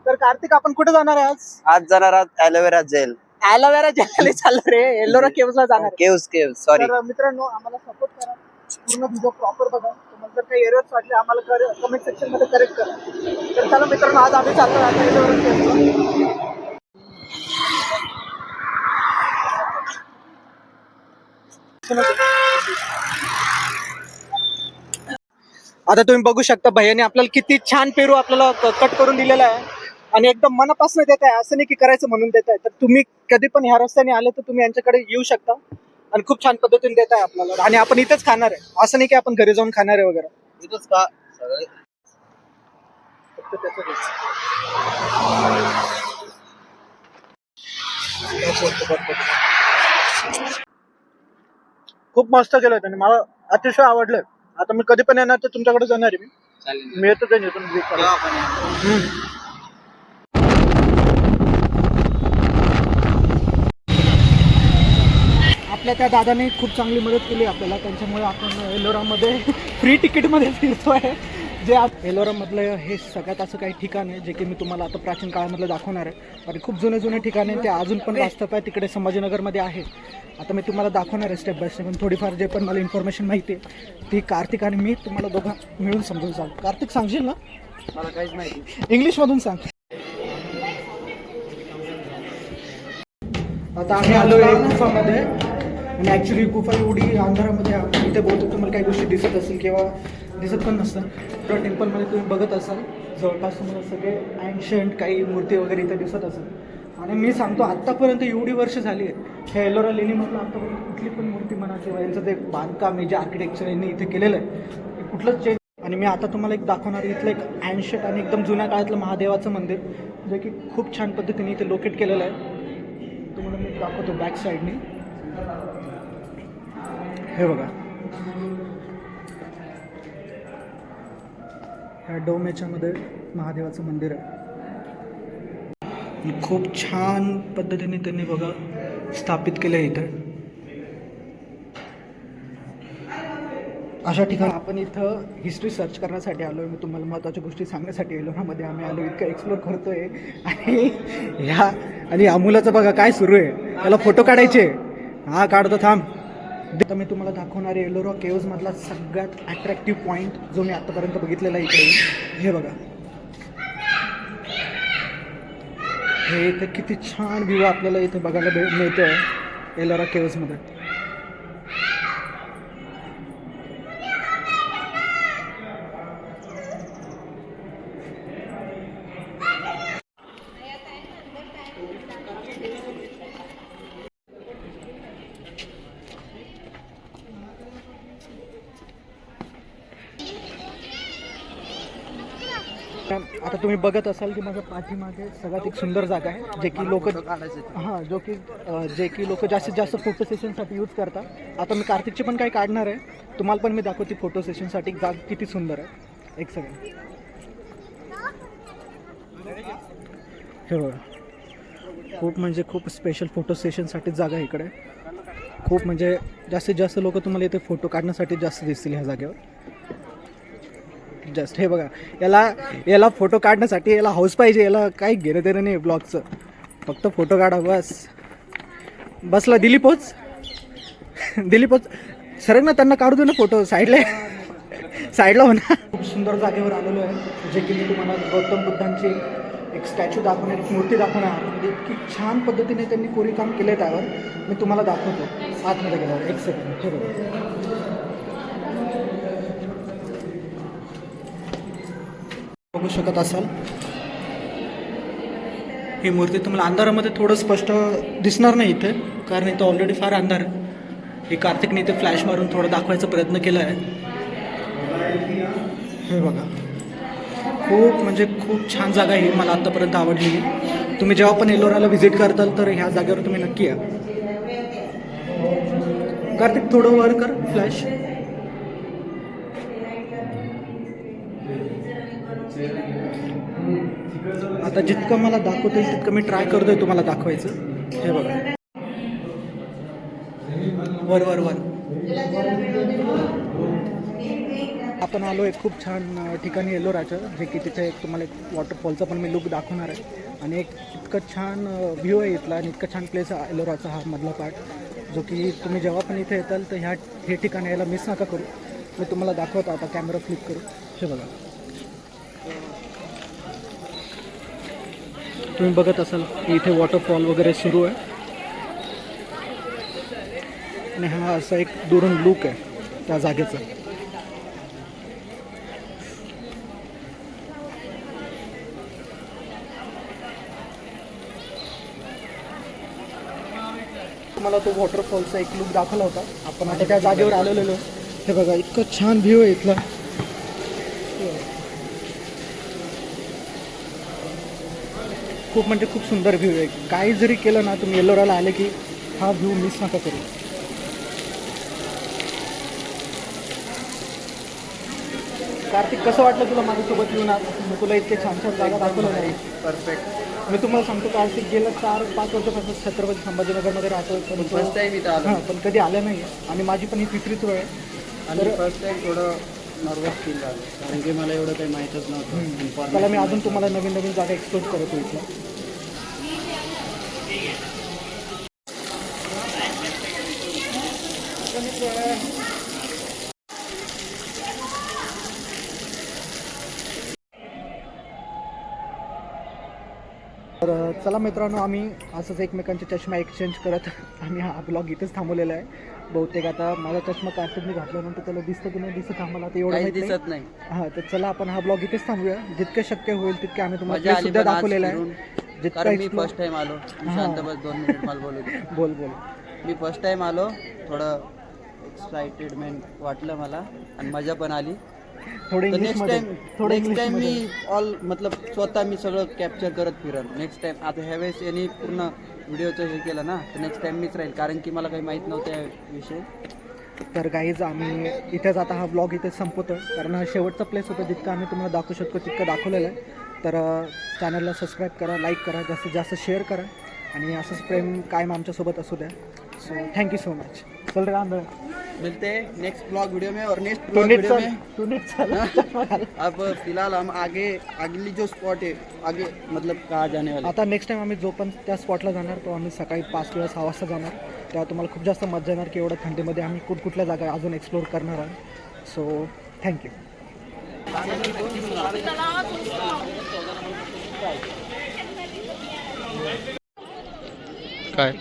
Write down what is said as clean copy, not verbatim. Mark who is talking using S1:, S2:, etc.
S1: तर कार्तिक आपण कुठे जाणार आहे आज?
S2: आज जाणार आहात ॲलोवेरा जेल.
S1: ॲलोवेरा जेल चाललो रे, एल्लोरा केव्हला जाणार.
S2: Cave sorry.
S1: तर मित्रांनो आम्हाला सपोर्ट करा, पूर्ण व्हिडिओ प्रॉपर बघा. तुम्हाला जर काही एरर्स वाटले आम्हाला कमेंट सेक्शन मध्ये करेक्ट करा. तर चला मित्रांनो, आज आम्ही चाललो आता एल्लोरा केव्हला. आता तुम्ही बघू शकता भैयाने आपल्याला किती छान पेरू आपल्याला कट करून दिलेला आहे आणि एकदम मनापासून देत आहे, असं नाही की करायचं म्हणून देत आहे. तर तुम्ही कधी पण ह्या रस्त्याने आले तर तुम्ही यांच्याकडे येऊ शकता आणि खूप छान पद्धतीने देत आहे आपल्याला. आणि आपण इथेच खाणार आहे, असं नाही की आपण घरी जाऊन खाणार आहे वगैरे.
S2: इथंच का
S1: फक्त त्याचं खूप मस्त केलं त्याने, मला अतिशय आवडलं. आता मी कधी पण येणार तर तुमच्याकडे जाणार आहे. मी येतो जाईन इथून. आपल्या त्या दादाने खूप चांगली मदत केली आपल्याला, त्यांच्यामुळे आपण एल्लोरामध्ये फ्री तिकीटमध्ये फिरतोय. जे एल्लोरामधलं हे सगळ्यात असं काही ठिकाण आहे जे की मी तुम्हाला आता प्राचीन काळामधलं दाखवणार आहे. आणि खूप जुने ठिकाण आहे, ते अजून पण वास्तव आहे तिकडे संभाजीनगरमध्ये आहे. आता मी तुम्हाला दाखवणार आहे स्टेप बाय स्टेप. थोडीफार जे पण मला इन्फॉर्मेशन माहिती आहे ती कार्तिक आणि मी तुम्हाला दोघं मिळून समजून सांग. कार्तिक सांगशील ना?
S2: मला काहीच माहिती.
S1: इंग्लिशमधून सांग. आता आम्ही आलो आहे गुफामध्ये आणि ॲक्च्युली गुफा एवढी अंधारामध्ये आहे. इथे बहुतेक तुम्हाला काही गोष्टी दिसत असेल किंवा दिसत पण नसतं. तर टेम्पलमध्ये तुम्ही बघत असाल जवळपास तुम्हाला सगळे ॲन्शंट काही मूर्ती वगैरे इथे दिसत असेल. आणि मी सांगतो आत्तापर्यंत एवढी वर्ष झाली आहे ह्या एल्लोरा लेणीमधलं आत्तापर्यंत कुठली पण मूर्ती म्हणा किंवा यांचं ते बांधकाम आहे जे आर्किटेक्चर यांनी इथे केलेलं आहे कुठलंच चेंज. आणि मी आता तुम्हाला एक दाखवणार इथलं एक ॲन्शंट आणि एकदम जुन्या काळातलं महादेवाचं मंदिर जे की खूप छान पद्धतीने इथे लोकेट केलेलं आहे. तुम्हाला मी दाखवतो बॅक साईडने. हे बघा, ह्या डोम याच्यामध्ये महादेवाचं मंदिर आहे. खूप छान पद्धतीने त्यांनी बघा स्थापित केलं आहे इथं. अशा ठिकाणी आपण इथं हिस्ट्री सर्च करण्यासाठी आलो आहे. मी तुम्हाला महत्त्वाच्या गोष्टी सांगण्यासाठी एल्लोरामध्ये आम्ही आलो, इतकं एक्सप्लोर करतोय. आणि ह्या मुलाचं बघा काय सुरू आहे, त्याला फोटो काढायचे. हा काढतो थांब. आता मी तुम्हाला दाखवणार आहे एल्लोरा केव्ज मधला सगळ्यात अट्रॅक्टिव्ह पॉईंट जो मी आतापर्यंत बघितलेला आहे इकडे. हे बघा, हे इथे किती छान व्ह्यू आपल्याला इथे बघायला मिळतोय एल्लोरा केव्जमध्ये. आता तुम्ही बघत असाल की माझ्या पाठीमागे सगळ्यात एक सुंदर जागा आहे जे की लोक जे की लोक जास्तीत जास्त फोटो सेशनसाठी यूज करतात. आता मी कार्तिकची पण काही काढणार आहे, तुम्हाला पण मी दाखवते फोटो सेशनसाठी जागा किती सुंदर आहे. एक सेकंड. हे बघा, खूप म्हणजे खूप स्पेशल फोटो सेशनसाठी जागा आहे इकडे. खूप म्हणजे जास्तीत जास्त लोक तुम्हाला इथे फोटो काढण्यासाठी जास्त दिसतील ह्या जागेवर. जस्ट हे बघा, याला फोटो काढण्यासाठी याला हाऊस पाहिजे, याला काही घेणं देणं नाही ब्लॉगचं, फक्त फोटो काढा बस. बसला दिली पोच सर ना, त्यांना काढू दे ना फोटो. साईडला म्हणा. खूप सुंदर जागेवर आलेलो आहे जे की मी तुम्हाला गौतम बुद्धांची एक स्टॅच्यू दाखवणार, एक मूर्ती दाखवणार. म्हणजे इतकी छान पद्धतीने त्यांनी कोरीव काम केलं आहे त्यावर. मी तुम्हाला दाखवतो आतमध्ये गेल्यावर. एक सेकंड. हे बघा, बघू शकत असाल ही मूर्ती. तुम्हाला अंधारामध्ये थोडं स्पष्ट दिसणार नाही इथे, कारण इथं ऑलरेडी फार अंधार आहे. हे कार्तिकने इथे फ्लॅश मारून थोडं दाखवायचा प्रयत्न केला आहे. हे बघा, खूप म्हणजे खूप छान जागा आहे, मला आत्तापर्यंत आवडलेली. तुम्ही जेव्हा पण एल्लोराला व्हिजिट करताल तर ह्या जागेवर तुम्ही नक्की या. कार्तिक थोडं वर कर फ्लॅश. आता जितकं मला दाखवता येईल तितकं मी ट्राय करतोय तुम्हाला दाखवायचं. हे बघा, वर वर वर आपण आलो एक खूप छान ठिकाणी एलोराचं, जे की तिथे एक तुम्हाला एक वॉटरफॉलचा पण मी लुक दाखवणार आहे. आणि एक इतकं छान व्ह्यू आहे इथला आणि इतकं छान प्लेस आहे एलोराचा हा मधला पार्ट, जो की तुम्ही जेव्हा पण इथे येताल तर हे ठिकाण यायला मिस नका करू. मी तुम्हाला दाखवतो आता कॅमेरा फ्लिप करू. हे बघा, तुम्ही बघत असाल की इथे वॉटरफॉल वगैरे सुरू आहे आणि हा असा एक दुरून लुक आहे त्या जागेचा. तुम्हाला तो वॉटरफॉलचा एक लुक दाखवला होता. आपण आता त्या जागेवर आलेलो. हे बघा, इतकं छान व्ह्यू आहे इथला. खूप म्हणजे खूप सुंदर व्ह्यू आहे. काही जरी केलं ना तुम्ही एलोराला आले की हा व्ह्यू मिस नका करू. कार्तिक, कसं वाटलं तुला माझ्यासोबत येऊन? मी तुला इतके छान छान जागा दाखवलं नाही.
S2: परफेक्ट.
S1: मी तुम्हाला सांगतो, कार्तिक गेलं 4-5 वर्षापासून छत्रपती संभाजीनगरमध्ये राहतो, पण
S2: फर्स्ट टाइम इथं आलो
S1: हां, पण कधी आलं नाही. आणि माझी पण ही तिसरीच वेळ आहे.
S2: आणि फर्स्ट टाइम थोडं नर्वस फील झालं, कारण की मला एवढं काही माहीतच नव्हतं.
S1: त्याला मी अजून तुम्हाला नवीन नवीन जागा एक्सप्लोर करतो इथल्या. तर चला मित्रांनो, आम्ही असंच एकमेकांचे चष्मा एक्सचेंज करत आम्ही हा ब्लॉग इथेच थांबवलेला आहे. बहुतेक आता माझा चष्मा कार्तिकने घातल्यानंतर त्याला दिसतं की नाही दिसत आम्हाला ते एवढं
S2: काही
S1: माहित नाही.
S2: दिसत नाही.
S1: हां, तर चला आपण हा ब्लॉग इथेच थांबूया. जितके शक्य होईल तितके आम्ही तुम्हाला
S2: मजा
S1: place
S2: आली
S1: सुद्धा
S2: पण आज
S1: दाखवलेला आहे.
S2: फिरून.
S1: जितका
S2: कारण मी
S1: explore-
S2: फर्स्ट टाइम आलो.
S1: हां.
S2: शांत बस 2 मिनिट मला बोलू दे.
S1: बोल बोल.
S2: मी फर्स्ट टाइम आलो, थोडं एक्साइटेडमेंट वाटलं मला आणि मजा पण आली.
S1: थोडं
S2: तर
S1: इंग्लिश
S2: नेक्स्ट
S1: मध्ये
S2: टाइम
S1: थोडं
S2: नेक्स्ट टाइम
S1: इंग्लिश
S2: मी मतलब स्वतः मी सगळं कॅप्चर करत फिरन नेक्स्ट टाइम. आता ह्यावेळेस यांनी पूर्ण व्हिडिओचं हे केलं ना, तर नेक्स्ट टाइम मीच राहील, कारण की मला काही माहीत नव्हतं याविषयी.
S1: तर गाईज, आम्ही इथेच आता हा ब्लॉग इथे संपवतो, कारण हा शेवटचा प्लेस होता जितका आम्ही तुम्हाला दाखवू शकतो तितकं दाखवलेलं आहे. तर चॅनलला सबस्क्राईब करा, लाईक करा, जास्तीत जास्त शेअर करा आणि असंच प्रेम कायम आमच्यासोबत असू द्या. So thank you so much. चल रे आंधळ,
S2: मिलते नेक्स्ट ब्लॉग वीडियो में. और नेक्स्ट
S1: तू
S2: ब्लॉग
S1: नीट
S2: वीडियो
S1: चल,
S2: में
S1: तू नीट चल.
S2: अब फिलहाल हम आगे अगली जो स्पॉट है आगे मतलब कहाँ जाने वाले.
S1: आता नेक्स्ट टाइम आम्ही जो पण त्या स्पॉटला जाणार तो आम्ही सकाळी 5 किंवा 6 वाजता जाणार. तेव्हा तुम्हाला खूप जास्त मजा येणार की एवढ्या थंडीमध्ये आम्ही कुठल्या जागा अजून एक्सप्लोर करणार आहोत. So thank you.
S2: काय